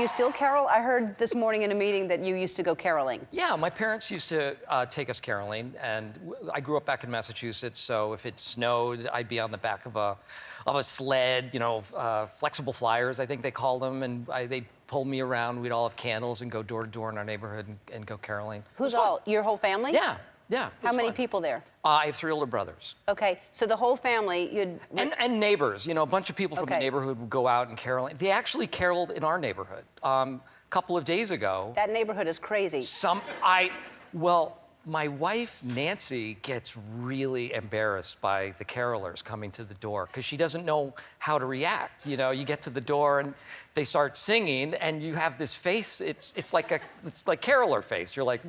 you still carol? I heard this morning in a meeting that you used to go caroling. Yeah, my parents used to take us caroling, and I grew up back in Massachusetts, so if it snowed, I'd be on the back of a sled, you know, flexible flyers, I think they called them, and they'd pull me around. We'd all have candles and go door to door in our neighborhood and go caroling. Who's all? Your whole family? Yeah. Yeah. How many people there? I have 3 older brothers. Okay, so the whole family, And neighbors, you know, a bunch of people from the neighborhood would go out and carol. They actually caroled in our neighborhood. A couple of days ago. That neighborhood is crazy. Well, my wife, Nancy, gets really embarrassed by the carolers coming to the door because she doesn't know how to react. You know, you get to the door and they start singing and you have this face, it's like caroler face. You're like,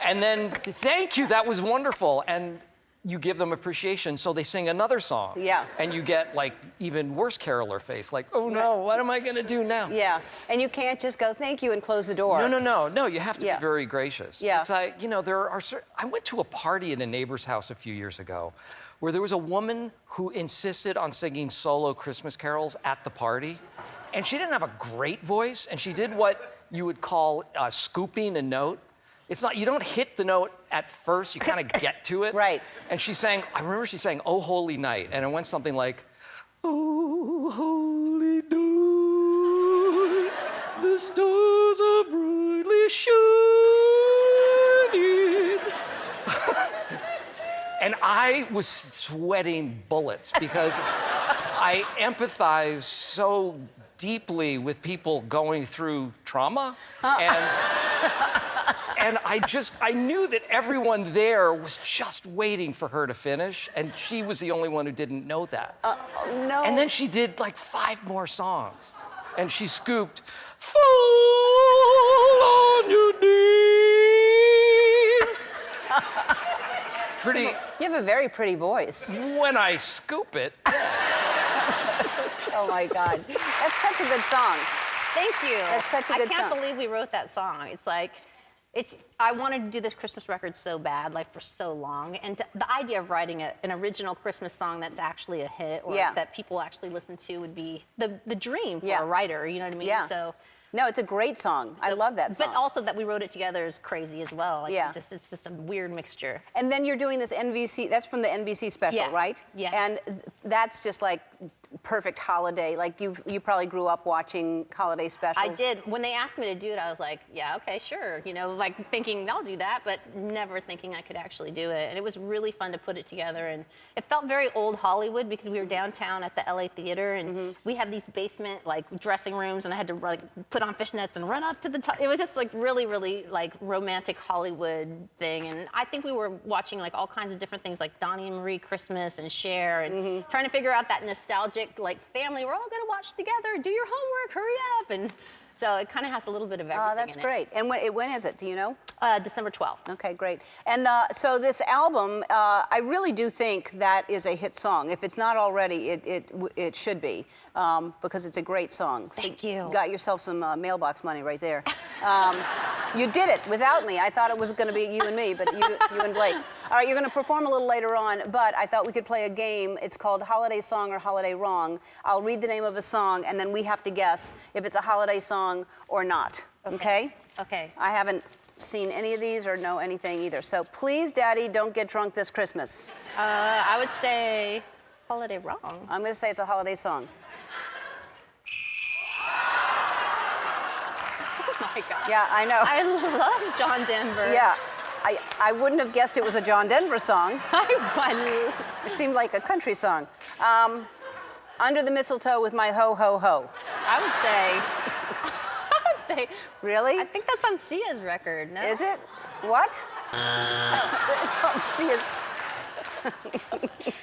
and then, thank you, that was wonderful. And you give them appreciation, so they sing another song. Yeah. And you get, like, even worse caroler face, like, oh no, what am I gonna do now? Yeah, and you can't just go, thank you, and close the door. No, you have to be very gracious. Yeah. It's like, you know, I went to a party in a neighbor's house a few years ago where there was a woman who insisted on singing solo Christmas carols at the party. And she didn't have a great voice, and she did what you would call scooping a note. It's not, you don't hit the note at first, you kind of get to it. Right. And I remember she sang, Oh Holy Night, and it went something like, Oh holy night, the stars are brightly shining. And I was sweating bullets because I empathize so deeply with people going through trauma. And I knew that everyone there was just waiting for her to finish, and she was the only one who didn't know that. No. And then she did like 5 more songs, and she scooped, Fall on your knees. Pretty. You have a very pretty voice. When I scoop it. Oh my God, that's such a good song. Thank you. That's such a good song. I can't believe we wrote that song. I wanted to do this Christmas record so bad, like for so long, and the idea of writing an original Christmas song that's actually a hit or that people actually listen to would be the dream for a writer. You know what I mean? Yeah. So. No, it's a great song. I love that song. But also that we wrote it together is crazy as well. Like it's just a weird mixture. And then you're doing this NBC, that's from the NBC special, right? Yeah. And that's just like perfect holiday. Like you probably grew up watching holiday specials. I did. When they asked me to do it, I was like, yeah, okay, sure. You know, like thinking I'll do that, but never thinking I could actually do it. And it was really fun to put it together. And it felt very old Hollywood because we were downtown at the LA Theater and we had these basement like dressing rooms and I had to like put on fishnets and run up to the top. It was just like really, really like romantic Hollywood thing. And I think we were watching like all kinds of different things like Donnie and Marie Christmas and Cher and trying to figure out that nostalgic like family, we're all gonna watch together, do your homework, hurry up. And so it kind of has a little bit of everything. Oh, that's great. And when is it, do you know? December 12th. Okay, great. And so this album, I really do think that is a hit song. If it's not already, it should be, because it's a great song. So Thank you. You got yourself some mailbox money right there. You did it without me. I thought it was going to be you and me, but you and Blake. All right, you're going to perform a little later on, but I thought we could play a game. It's called Holiday Song or Holiday Wrong. I'll read the name of a song, and then we have to guess if it's a holiday song or not. Okay? Okay. I haven't seen any of these or know anything either. So please, Daddy, don't get drunk this Christmas. I would say Holiday Wrong. I'm going to say it's a holiday song. Oh my God. Yeah, I know. I love John Denver. Yeah. I wouldn't have guessed it was a John Denver song. I It seemed like a country song. Under the Mistletoe with My Ho Ho Ho. would say. Really? I think that's on Sia's record, no? Is it? What? It's on Sia's.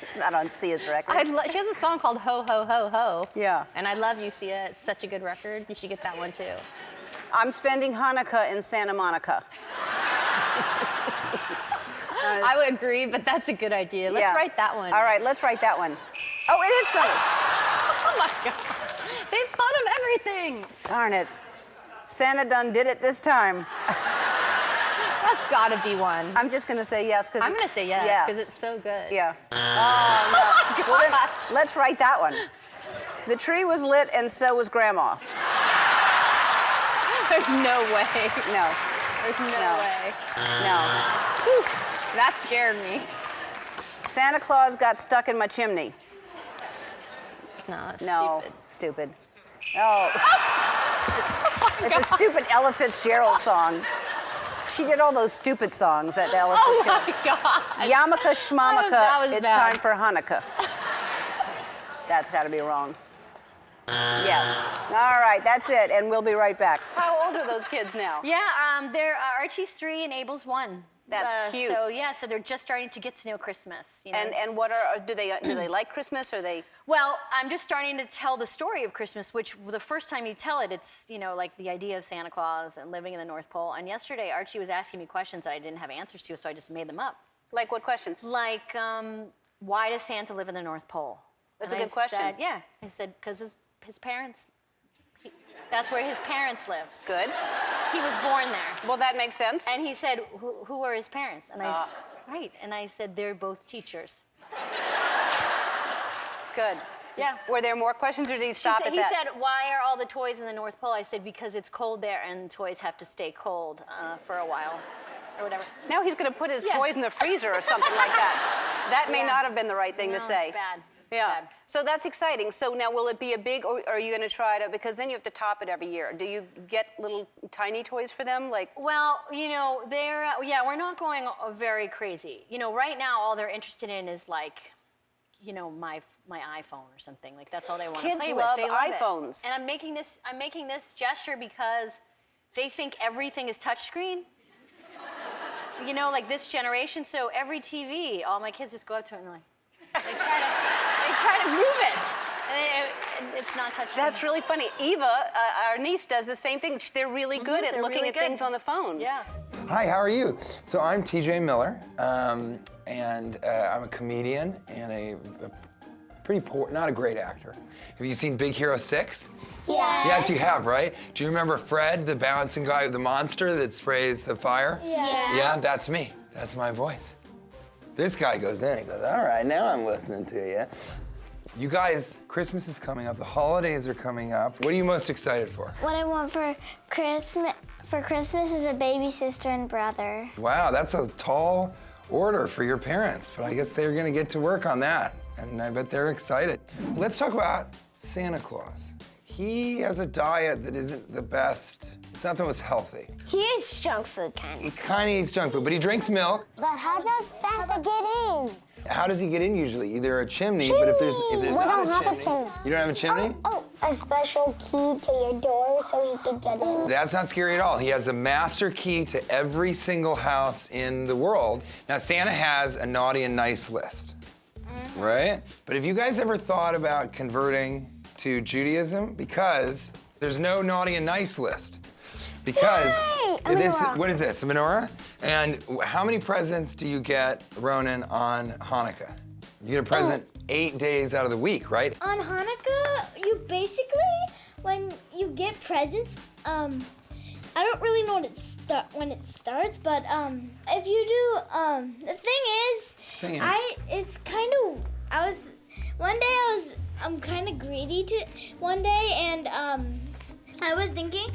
It's not on Sia's record. She has a song called Ho Ho Ho Ho. Yeah. And I love you, Sia. It's such a good record. You should get that one too. I'm spending Hanukkah in Santa Monica. I would agree, but that's a good idea. Let's write that one. All right, let's write that one. Oh, it is sunny. Oh my God. They've thought of everything. Darn it. Santa done did it this time. That's gotta be one. I'm just gonna say yes because I'm gonna say yes because it's so good. Yeah. Oh, no. Well, then, let's write that one. The tree was lit, and so was Grandma. There's no way. No. There's no No. way. No. Whew. That scared me. Santa Claus got stuck in my chimney. No, that's No. stupid. Stupid. Oh. It's a stupid Ella Fitzgerald song. She did all those stupid songs that Ella Oh Fitzgerald. my God. Yarmulke schmamulke, That was it's bad. time for Hanukkah. That's got to be wrong. Yeah. All right, that's it, and we'll be right back. How old are those kids now? Yeah, they're Archie's 3 and Abel's 1. That's cute. So yeah, so they're just starting to get to know Christmas. You know? And what are do they like Christmas, or they? Well, I'm just starting to tell the story of Christmas, which the first time you tell it, it's like the idea of Santa Claus and living in the North Pole. And yesterday, Archie was asking me questions that I didn't have answers to, so I just made them up. Like what questions? Like, why does Santa live in the North Pole? That's And a good question. Said, yeah, I said because his parents. That's where his parents live. Good. He was born there. Well, that makes sense. And he said, who are his parents? And I said, right. And I said, they're both teachers. Good. Yeah. Were there more questions, or did he stop at He that? said, why are all the toys in the North Pole? I said, because it's cold there and toys have to stay cold for a while or whatever. Now he's going to put his Yeah. toys in the freezer or something like that. That may Yeah. not have been the right thing to No, say. it's bad. It's Yeah. bad. So that's exciting. So now will it be a big, or are you going to try to, because then you have to top it every year. Do you get little tiny toys for them? Like, Well, they're, we're not going very crazy. Right now, all they're interested in is like, my iPhone or something. Like that's all they want to Kids play love with. They love it. iPhones. And I'm making this gesture because they think everything is touchscreen. Like this generation. So every TV, all my kids just go up to it and like, they try to move it, and it's not touchscreen. that's really funny. Eva, our niece, does the same thing. They're really good at they're looking really at good. things on the phone. Yeah. Hi, how are you? So I'm TJ Miller, and I'm a comedian and a pretty poor, not a great actor. Have you seen Big Hero 6? Yeah. Yes, you have, right? Do you remember Fred, the bouncing guy, the monster that sprays the fire? Yeah. Yeah, that's me. That's my voice. This guy goes in, he goes, all right, now I'm listening to you. You guys, Christmas is coming up, the holidays are coming up. What are you most excited for? What I want for Christmas is a baby sister and brother. Wow, that's a tall order for your parents, but I guess they're gonna get to work on that, and I bet they're excited. Let's talk about Santa Claus. He has a diet that isn't the best. It's not the most healthy. He eats junk food, kind He of. kind of eats junk food, but he drinks milk. But how does Santa get in? How does he get in usually? Either a chimney, but if there's We not don't a have a chimney. chimney. You don't have a chimney? Oh, a special key to your door so he can get in. That's not scary at all. He has a master key to every single house in the world. Now, Santa has a naughty and nice list, right? But have you guys ever thought about converting to Judaism? Because there's no naughty and nice list. Because Yay! A this, menorah. what is this, a menorah? And how many presents do you get, Ronan, on Hanukkah? You get a present 8 days out of the week, right? On Hanukkah, you basically, when you get presents, I don't really know when it starts, but if you do, the thing is, I'm kind of greedy one day, and I was thinking,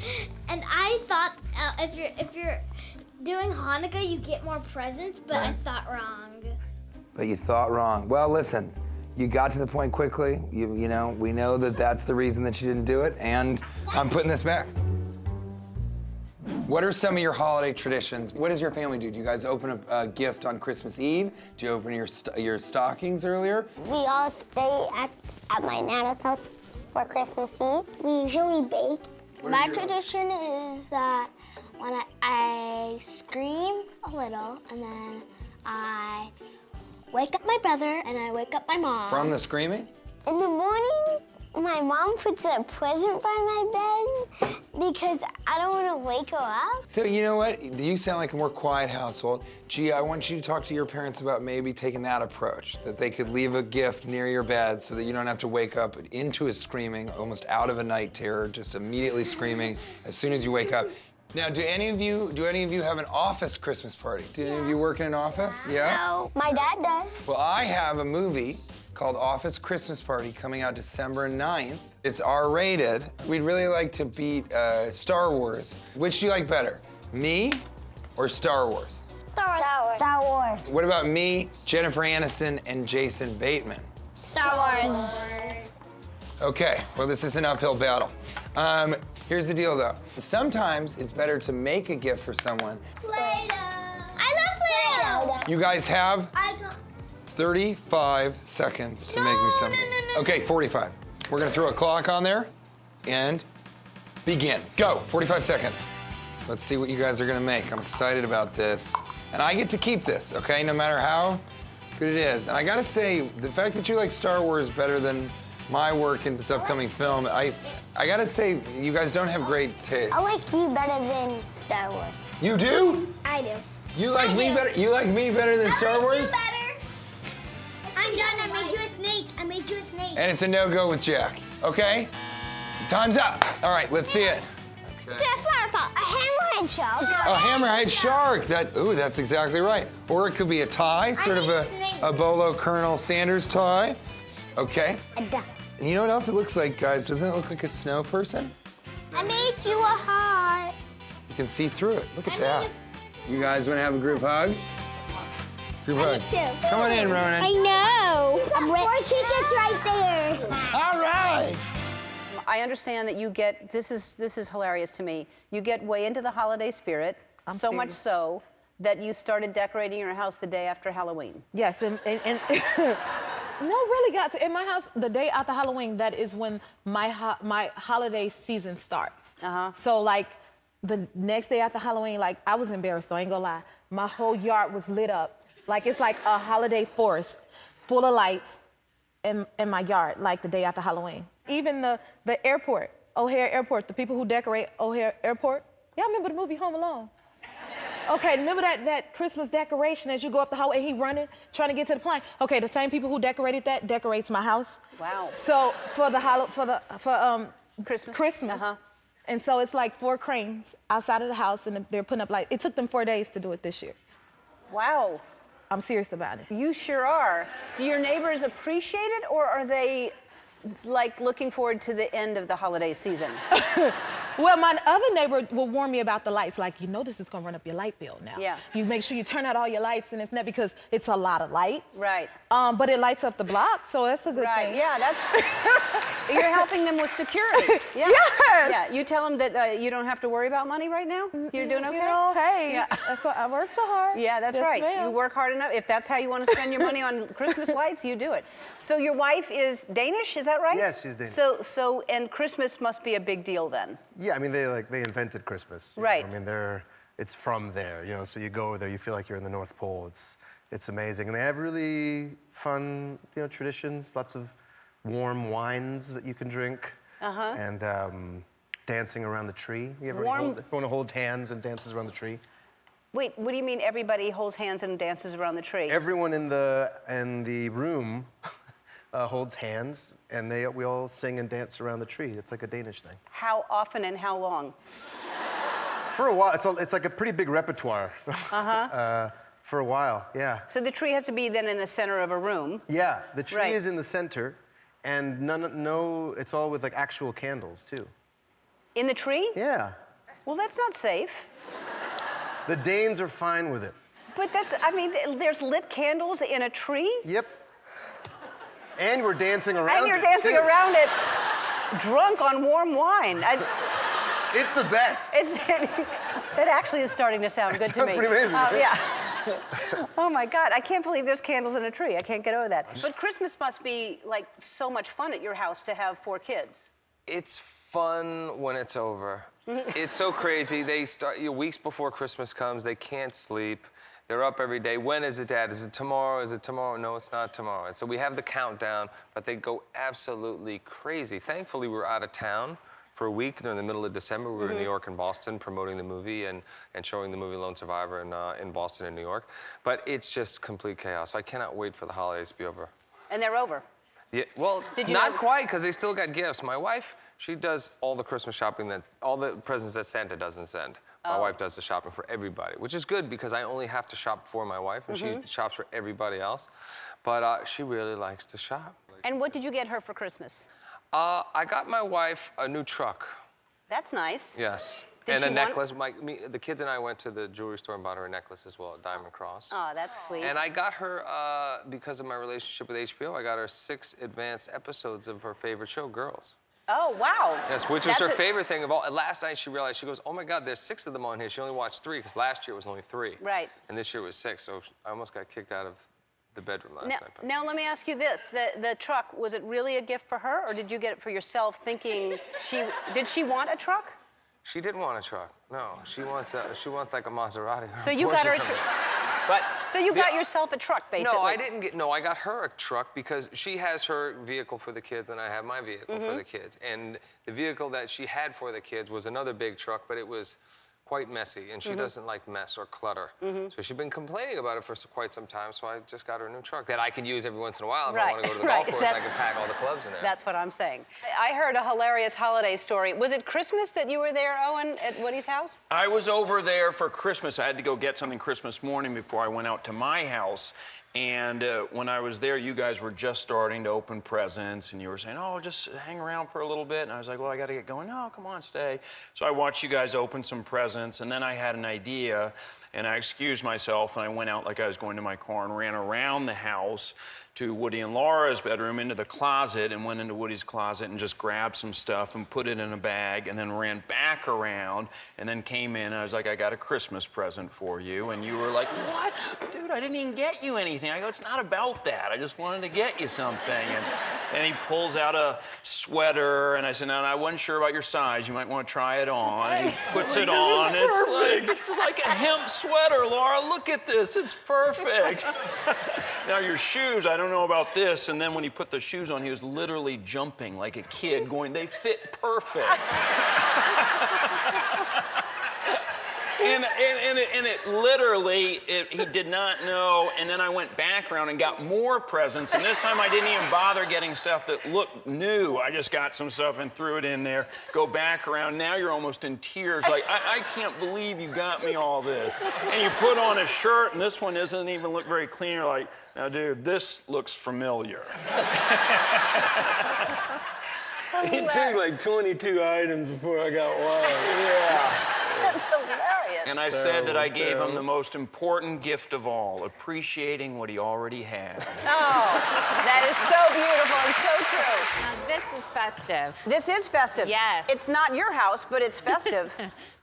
and I thought if you're doing Hanukkah, you get more presents, but I Right. thought wrong. But you thought wrong. Well, listen, you got to the point quickly. We know that that's the reason that you didn't do it, and I'm putting this back. What are some of your holiday traditions? What does your family do? Do you guys open a gift on Christmas Eve? Do you open your stockings earlier? We all stay at my Nana's house for Christmas Eve. We usually bake. My tradition is that when I scream a little, and then I wake up my brother, and I wake up my mom. From the screaming? In the morning, my mom puts a present by my bed because I don't want to wake her up. So you know what? You sound like a more quiet household. Gee, I want you to talk to your parents about maybe taking that approach, that they could leave a gift near your bed so that you don't have to wake up into a screaming, almost out of a night terror, just immediately screaming as soon as you wake up. Now, do any of you have an office Christmas party? Do any of you work in an office? Yeah? No. My dad does. Well, I have a movie called Office Christmas Party, coming out December 9th. It's R-rated. We'd really like to beat Star Wars. Which do you like better, me or Star Wars? Star Wars. What about me, Jennifer Aniston, and Jason Bateman? Star Wars. Okay, well, this is an uphill battle. Here's the deal, though. Sometimes it's better to make a gift for someone. Play-Doh. I love Play-Doh. You guys have I got 35 seconds to make me something. no. Okay, 45. We're gonna throw a clock on there and begin. Go, 45 seconds. Let's see what you guys are gonna make. I'm excited about this. And I get to keep this, okay, no matter how good it is. And I gotta say, the fact that you like Star Wars better than my work in this upcoming film, I gotta say, you guys don't have great taste. I like you better than Star Wars. You do? I do. You like me better? You like me better than Star Wars? better. I'm done. I made you a snake. I made you a snake. And it's a no-go with Jack, okay? Time's up. All right, let's see it. It's a flower pot. A hammerhead shark. A hammerhead shark. That's exactly right. Or it could be a tie, sort of made a snake. Bolo Colonel Sanders tie. Okay. A duck. And you know what else it looks like, guys? Doesn't it look like a snow person? I made you a heart. You can see through it. Look at I that. made You guys want to have a group hug? Group hug. too. Come on in, Ronan. I know. Four tickets right there. All right. I understand that you get, this is hilarious to me. You get way into the holiday spirit, so much so that you started decorating your house the day after Halloween. Yes, and no, really, guys. In my house, the day after Halloween, that is when my holiday season starts. So like the next day after Halloween, like I was embarrassed. Though, I ain't gonna lie. My whole yard was lit up, like it's like a holiday forest, full of lights, in my yard, like the day after Halloween. Even the airport, O'Hare Airport, the people who decorate O'Hare Airport. Y'all remember the movie Home Alone? Okay, remember that Christmas decoration as you go up the hallway, he running, trying to get to the plane. Okay, the same people who decorated that decorates my house. Wow. So for Christmas. And so it's like 4 cranes outside of the house, and they're putting up lights. It took them 4 days to do it this year. Wow. I'm serious about it. You sure are. Do your neighbors appreciate it, or are they like looking forward to the end of the holiday season? Well, my other neighbor will warn me about the lights. Like, you know this is gonna run up your light bill now. Yeah. You make sure you turn out all your lights, and it's not because it's a lot of lights. Right. But it lights up the block, so that's a good Right, thing. yeah, that's, you're helping them with security. Yeah. Yes! Yeah, you tell them that you don't have to worry about money right now? You're doing okay? You know, hey, Yeah. that's why I work so hard. Yeah, that's Yes, right. ma'am. You work hard enough. If that's how you want to spend your money on Christmas lights, you do it. So your wife is Danish, is that right? Yes, she's Danish. So and Christmas must be a big deal then. Yeah, I mean, they invented Christmas. you know, Right. I mean, it's from there, you know, so you go there, you feel like you're in the North Pole. It's amazing. And they have really fun, you know, traditions, lots of warm wines that you can drink. And dancing around the tree. You ever want to hold hands and dances around the tree? Wait, what do you mean everybody holds hands and dances around the tree? Everyone in the room holds hands, and we all sing and dance around the tree. It's like a Danish thing. How often and how long? For a while, it's like a pretty big repertoire. For a while, yeah. So the tree has to be then in the center of a room. Yeah, the tree Right. is in the center, and it's all with like actual candles too. In the tree? Yeah. Well, that's not safe. The Danes are fine with it. But there's lit candles in a tree? Yep. And we're dancing around And you're it, dancing too. around it, drunk on warm wine. It's the best. It actually is starting to sound good to me. sounds pretty amazing. Yeah. Oh my God, I can't believe there's candles in a tree. I can't get over that. But Christmas must be like so much fun at your house to have 4 kids. It's fun when it's over. It's so crazy. They start weeks before Christmas comes. They can't sleep. They're up every day. When is it, Dad? Is it tomorrow? Is it tomorrow? No, it's not tomorrow. And so we have the countdown, but they go absolutely crazy. Thankfully, we're out of town for a week during the middle of December. We were in New York and Boston promoting the movie and showing the movie Lone Survivor in Boston and New York. But it's just complete chaos. I cannot wait for the holidays to be over. And they're over. Yeah, well, Did you not know- quite, because they still got gifts. My wife, she does all the Christmas shopping, all the presents that Santa doesn't send. My wife does the shopping for everybody, which is good because I only have to shop for my wife, and she shops for everybody else. But she really likes to shop. And what did you get her for Christmas? I got my wife a new truck. That's nice. Yes. Did and she a want- necklace. The kids and I went to the jewelry store and bought her a necklace as well, a diamond cross. Oh, that's sweet. And I got her, because of my relationship with HBO, I got her 6 advanced episodes of her favorite show, Girls. Oh, wow. Yes, which was That's her favorite thing of all. And last night she realized, she goes, oh my God, there's 6 of them on here. She only watched 3 because last year was only 3. Right. And this year was 6, so I almost got kicked out of the bedroom last night. Now, let me ask you this. The truck, was it really a gift for her, or did you get it for yourself thinking did she want a truck? She didn't want a truck. No, she wants like a Maserati. Or So a you Porsche got her or a something. truck. But So you got yourself a truck, basically. No, I didn't get. No, I got her a truck because she has her vehicle for the kids, and I have my vehicle for the kids. And the vehicle that she had for the kids was another big truck, but it was quite messy, and she doesn't like mess or clutter. So she's been complaining about it for quite some time. So I just got her a new truck that I can use every once in a while if I want to go to the golf course. I can pack all the clubs in there. That's what I'm saying. I heard a hilarious holiday story. Was it Christmas that you were there, Owen, at Woody's house? I was over there for Christmas. I had to go get something Christmas morning before I went out to my house. And when I was there, you guys were just starting to open presents, and you were saying, oh, just hang around for a little bit. And I was like, well, I got to get going. No, come on, stay. So I watched you guys open some presents, and then I had an idea, and I excused myself, and I went out like I was going to my car and ran around the house to Woody and Laura's bedroom, into the closet, and went into Woody's closet and just grabbed some stuff and put it in a bag, and then ran back around, and then came in, and I was like, I got a Christmas present for you. And you were like, what? Dude, I didn't even get you anything. I go, it's not about that. I just wanted to get you something. And he pulls out a sweater, and I said, no, I wasn't sure about your size. You might want to try it on. And he puts it on. It's like a hemp sweater, Laura. Look at this. It's perfect. Now, your shoes, I don't know about this. And then when he put the shoes on, he was literally jumping like a kid, going, they fit perfect. And it literally, he did not know. And then I went back around and got more presents. And this time I didn't even bother getting stuff that looked new. I just got some stuff and threw it in there. Go back around. Now you're almost in tears. Like, I can't believe you got me all this. And you put on a shirt, and this one doesn't even look very clean. You're like, now, dude, this looks familiar. It took like 22 items before I got one. Yeah. That's hilarious. And I said that I gave him the most important gift of all, appreciating what he already had. Oh, that is so beautiful and so true. Now, this is festive. This is festive. Yes. It's not your house, but it's festive.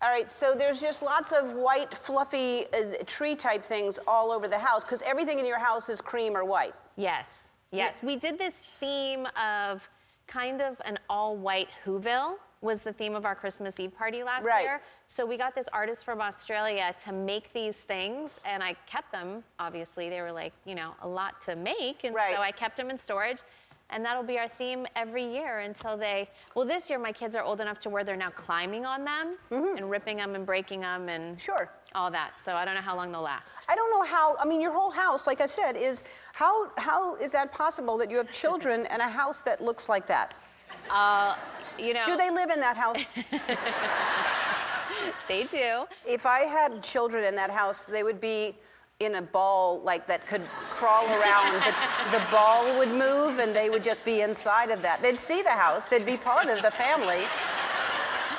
All right, so there's just lots of white, fluffy tree-type things all over the house, because everything in your house is cream or white. Yes, yes. We did this theme of kind of an all-white Whoville was the theme of our Christmas Eve party last year. So we got this artist from Australia to make these things, and I kept them, obviously. They were like, you know, a lot to make, and so I kept them in storage. And that'll be our theme every year until well, this year my kids are old enough to where they're now climbing on them and ripping them and breaking them and all that. So I don't know how long they'll last. I don't know how, I mean, your whole house, like I said, is, how is that possible that you have children and a house that looks like that? You know. Do they live in that house? They do. If I had children in that house, they would be in a ball like that could crawl around, but the ball would move and they would just be inside of that. They'd see the house, they'd be part of the family,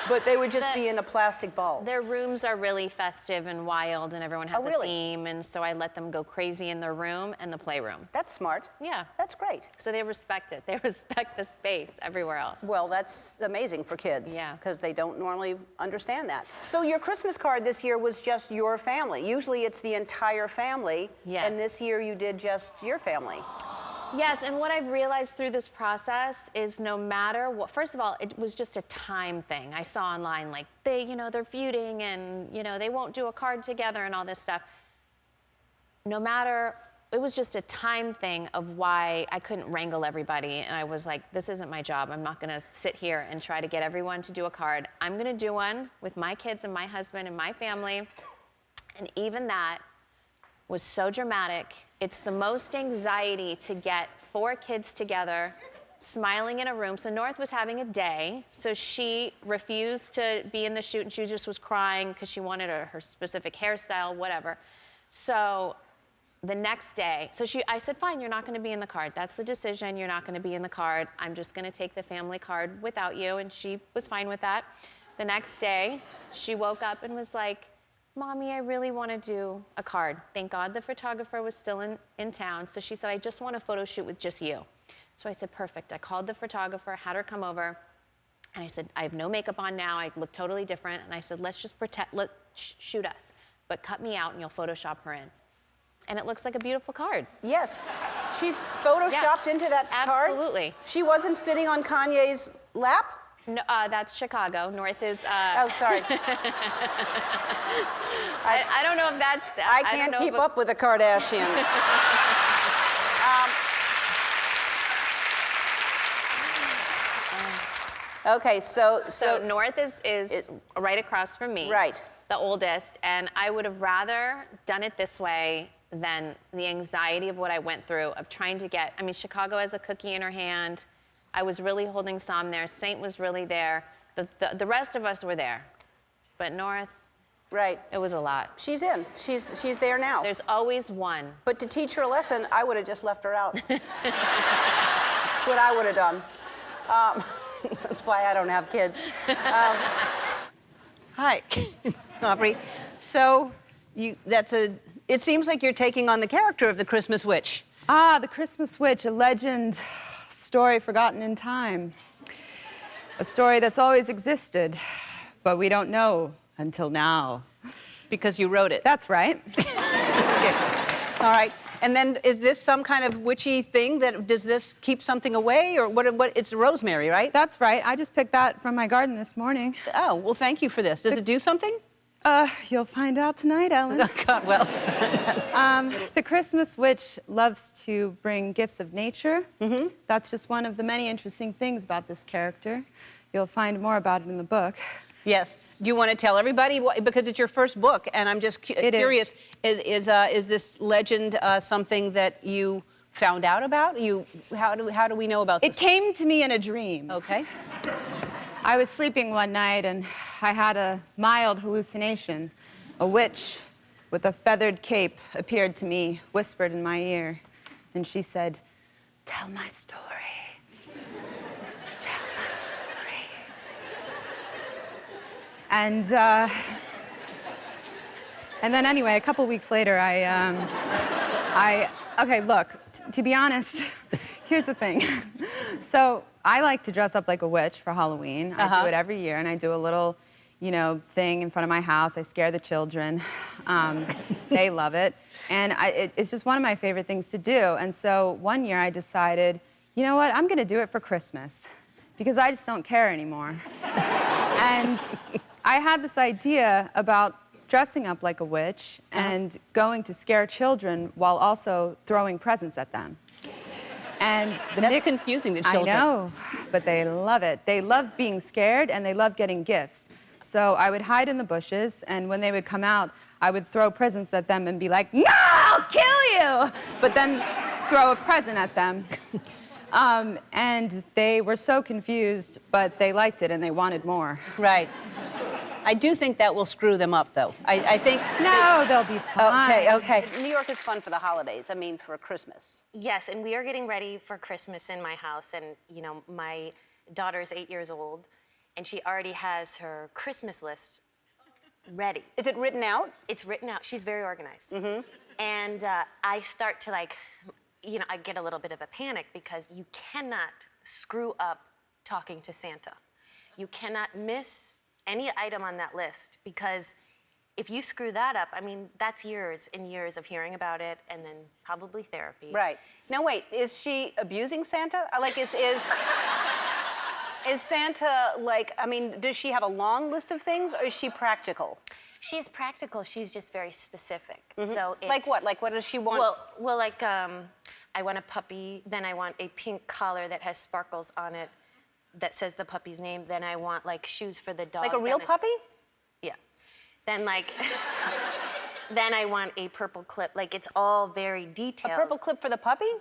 but they would just be in a plastic ball. Their rooms are really festive and wild, and everyone has a theme, and so I let them go crazy in their room and the playroom. That's smart. Yeah. That's great. So they respect it. They respect the space everywhere else. Well, that's amazing for kids. Yeah. Because they don't normally understand that. So your Christmas card this year was just your family. Usually it's the entire family. Yes. And this year you did just your family. Yes, and what I've realized through this process is no matter what, first of all, it was just a time thing. I saw online, like, they're feuding and, they won't do a card together and all this stuff. No matter, it was just a time thing of why I couldn't wrangle everybody. And I was like, this isn't my job. I'm not gonna sit here and try to get everyone to do a card. I'm gonna do one with my kids and my husband and my family. And even that was so dramatic. It's the most anxiety to get 4 kids together smiling in a room. So North was having a day, so she refused to be in the shoot, and she just was crying because she wanted her specific hairstyle, whatever. So the next day, I said, fine, you're not going to be in the card. That's the decision. You're not going to be in the card. I'm just going to take the family card without you, and she was fine with that. The next day, she woke up and was like, Mommy, I really want to do a card. Thank God the photographer was still in town. So she said, I just want a photo shoot with just you. So I said, perfect. I called the photographer, had her come over, and I said, I have no makeup on now. I look totally different. And I said, let's just shoot us, but cut me out and you'll Photoshop her in. And it looks like a beautiful card. Yes. She's Photoshopped into that card? Absolutely. She wasn't sitting on Kanye's lap? No, that's Chicago. North is. Oh, sorry. I don't know if that. I can't keep up with the Kardashians. Okay, so North is right across from me. Right. The oldest, and I would have rather done it this way than the anxiety of what I went through of trying to get. I mean, Chicago has a cookie in her hand. I was really holding some there. Saint was really there. The rest of us were there, but North. Right. It was a lot. She's in. She's there now. There's always one. But to teach her a lesson, I would have just left her out. That's what I would have done. That's why I don't have kids. Hi, Aubrey. So it seems like you're taking on the character of the Christmas witch. Ah, the Christmas witch, a legend, story forgotten in time. A story that's always existed, but we don't know until now. Because you wrote it. That's right. Okay. All right. And then is this some kind of witchy thing does this keep something away, or what it's rosemary, right? That's right. I just picked that from my garden this morning. Oh, well, thank you for this. Does it do something? You'll find out tonight, Ellen. God, well. The Christmas witch loves to bring gifts of nature. Mm-hmm. That's just one of the many interesting things about this character. You'll find more about it in the book. Yes. Do you want to tell everybody because it's your first book, and I'm just curious. Is this legend something that you found out about? How do we know about this? It came to me in a dream. Okay. I was sleeping one night and I had a mild hallucination. A witch with a feathered cape appeared to me, whispered in my ear, and she said, "Tell my story. Tell my story." And then anyway, a couple weeks later, okay, look, to be honest, here's the thing. So I like to dress up like a witch for Halloween. I do it every year, and I do a little, thing in front of my house. I scare the children. They love it. And it's just one of my favorite things to do. And so one year I decided, you know what, I'm gonna do it for Christmas because I just don't care anymore. And I had this idea about dressing up like a witch and going to scare children while also throwing presents at them. And That's confusing to children. I know, but they love it. They love being scared and they love getting gifts. So I would hide in the bushes, and when they would come out, I would throw presents at them and be like, "No, I'll kill you!" But then throw a present at them. And they were so confused, but they liked it and they wanted more. Right. I do think that will screw them up, though. I think... No, they'll be fine. Okay. New York is fun for the holidays. I mean, for Christmas. Yes, and we are getting ready for Christmas in my house. And, my daughter's 8 years old, and she already has her Christmas list ready. Is it written out? It's written out. She's very organized. Mm-hmm. And I start to, I get a little bit of a panic because you cannot screw up talking to Santa. You cannot miss any item on that list, because if you screw that up, that's years and years of hearing about it, and then probably therapy. Right. Now wait, is she abusing Santa? Is Santa does she have a long list of things, or is she practical? She's practical. She's just very specific. Mm-hmm. So it's, like what? Like what does she want? Well, I want a puppy. Then I want a pink collar that has sparkles on it, that says the puppy's name. Then I want shoes for the dog. Like a real puppy? Yeah. Then then I want a purple clip. It's all very detailed. A purple clip for the puppy?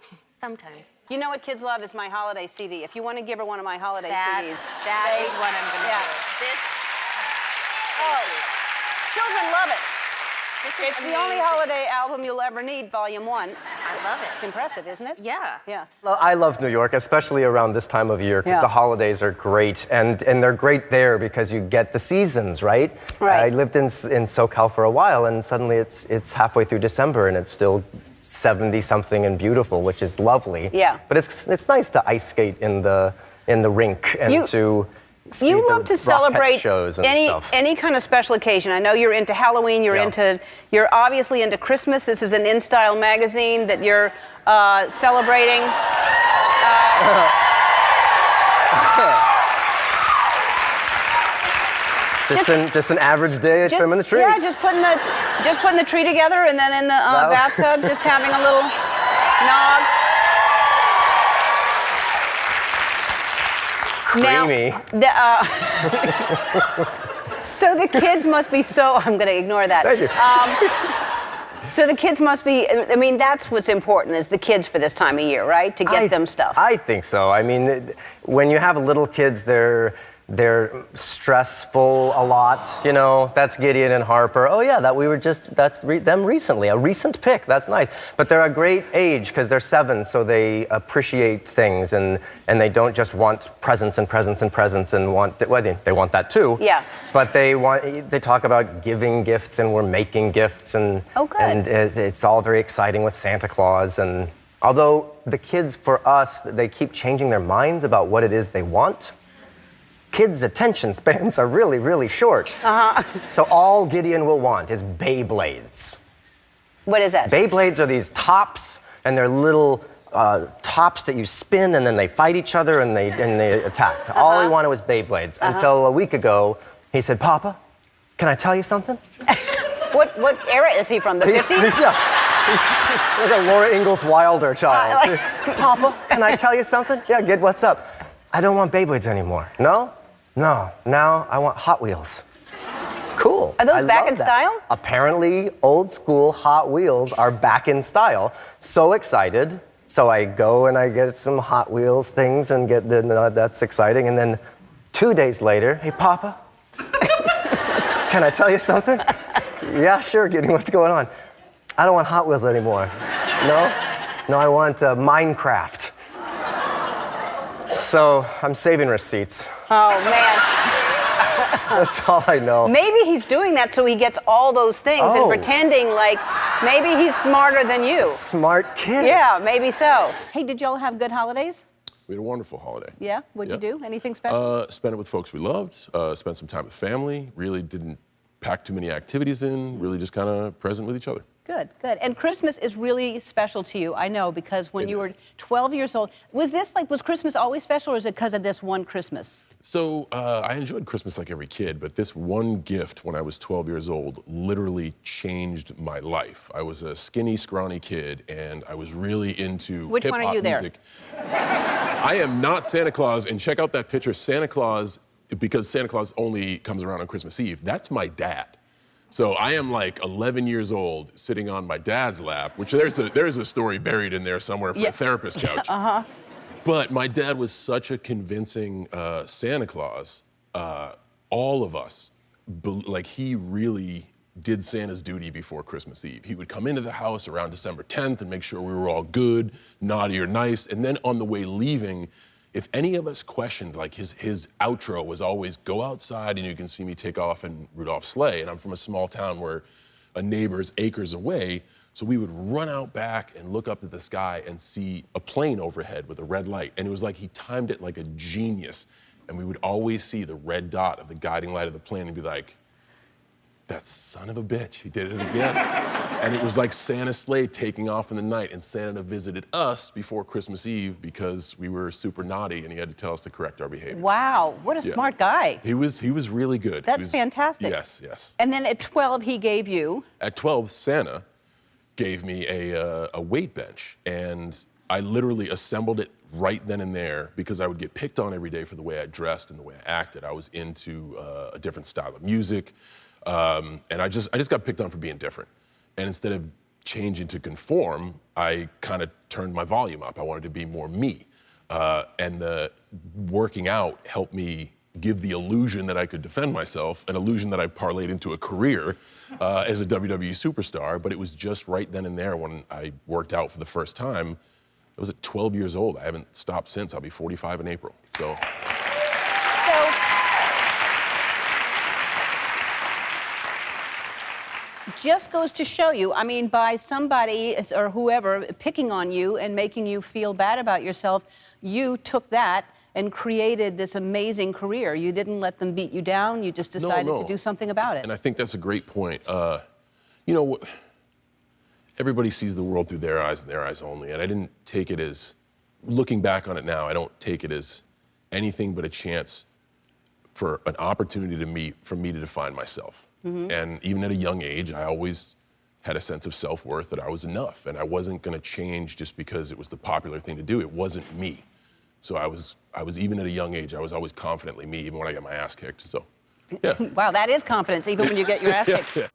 Sometimes. You know what kids love is my holiday CD. If you want to give her one of my holiday CDs. That is what I'm gonna do. This. Oh, children love it. This is It's the only holiday album you'll ever need, Volume 1. I love it. It's impressive, isn't it? Yeah. Yeah. Well, I love New York, especially around this time of year, because Yeah. the holidays are great, and they're great there because you get the seasons, right? Right. I lived in SoCal for a while, and suddenly it's halfway through December, and it's still 70-something and beautiful, which is lovely. Yeah. But it's nice to ice skate in the rink and to see You the love to Rockette celebrate shows and stuff. any kind of special occasion. I know you're into Halloween. You're obviously into Christmas. This is an In Style magazine that you're celebrating. Just an average day at trimming the tree. Yeah, just putting the tree together, and then in the bathtub, just having a little nog. Creamy. Now, so the kids must be so. I'm going to ignore that. Thank you. So the kids must be. I mean, that's what's important is the kids for this time of year, right? To get them stuff. I think so. I mean, when you have little kids, they're stressful a lot, you know. That's Gideon and Harper. Oh yeah, that's them recently. A recent pick. That's nice. But they're a great age because they're 7, so they appreciate things and they don't just want presents and presents and presents and they want that too. Yeah. But they talk about giving gifts and we're making gifts and and it's all very exciting with Santa Claus and although the kids for us they keep changing their minds about what it is they want. Kids' attention spans are really, really short. So all Gideon will want is Beyblades. What is that? Beyblades are these tops, and they're little tops that you spin, and then they fight each other, and they attack. All he wanted was Beyblades, until a week ago, he said, Papa, can I tell you something? What era is he from, the 50s? He's like a Laura Ingalls Wilder child. Papa, can I tell you something? Yeah, Gid, what's up? I don't want Beyblades anymore. No? No, now I want Hot Wheels. Cool. Are those back love in that. style? Apparently, old school Hot Wheels are back in style. So excited. So I go and I get some Hot Wheels things and that's exciting. And then 2 days later, hey, Papa, can I tell you something? Yeah, sure, Gideon, what's going on? I don't want Hot Wheels anymore. No? No, I want Minecraft. So I'm saving receipts. Oh, man. That's all I know. Maybe he's doing that so he gets all those things and pretending like maybe he's smarter than you. He's a smart kid. Yeah, maybe so. Hey, did y'all have good holidays? We had a wonderful holiday. Yeah? What'd you do? Anything special? Spent it with folks we loved, spent some time with family, really didn't pack too many activities in, really just kind of present with each other. Good, good. And Christmas is really special to you, I know, because when you were 12 years old, was Christmas always special, or is it because of this one Christmas? So I enjoyed Christmas like every kid, but this one gift when I was 12 years old literally changed my life. I was a skinny, scrawny kid, and I was really into Which one are you music. I am not Santa Claus, and check out that picture. Santa Claus, because Santa Claus only comes around on Christmas Eve, that's my dad. So I am like 11 years old, sitting on my dad's lap, which there's a story buried in there somewhere for a therapist couch. But my dad was such a convincing Santa Claus. All of us, he really did Santa's duty before Christmas Eve. He would come into the house around December 10th and make sure we were all good, naughty or nice. And then on the way leaving, if any of us questioned, his outro was always go outside and you can see me take off in Rudolph's sleigh. And I'm from a small town where a neighbor's acres away. So we would run out back and look up at the sky and see a plane overhead with a red light. And it was like he timed it like a genius. And we would always see the red dot of the guiding light of the plane and be like, that son of a bitch, he did it again. And it was like Santa's sleigh taking off in the night, and Santa visited us before Christmas Eve because we were super naughty and he had to tell us to correct our behavior. Wow, what a smart guy. He was really good. That's fantastic. Yes, yes. And then at 12, he gave you? At 12, Santa gave me a weight bench, and I literally assembled it right then and there because I would get picked on every day for the way I dressed and the way I acted. I was into a different style of music. And I just got picked on for being different. And instead of changing to conform, I kind of turned my volume up. I wanted to be more me. And the working out helped me give the illusion that I could defend myself, an illusion that I parlayed into a career as a WWE superstar. But it was just right then and there when I worked out for the first time. I was at 12 years old. I haven't stopped since. I'll be 45 in April. So. Just goes to show you, I mean, by somebody or whoever picking on you and making you feel bad about yourself, you took that and created this amazing career. You didn't let them beat you down. You just decided to do something about it. And I think that's a great point. You know, everybody sees the world through their eyes and their eyes only. And I didn't take it as, looking back on it now, I don't take it as anything but a chance for an opportunity for me to define myself. And even at a young age, I always had a sense of self-worth that I was enough, and I wasn't going to change just because it was the popular thing to do. It wasn't me. So I was even at a young age, I was always confidently me, even when I got my ass kicked. So, yeah. Wow, that is confidence, even when you get your ass kicked. Yeah.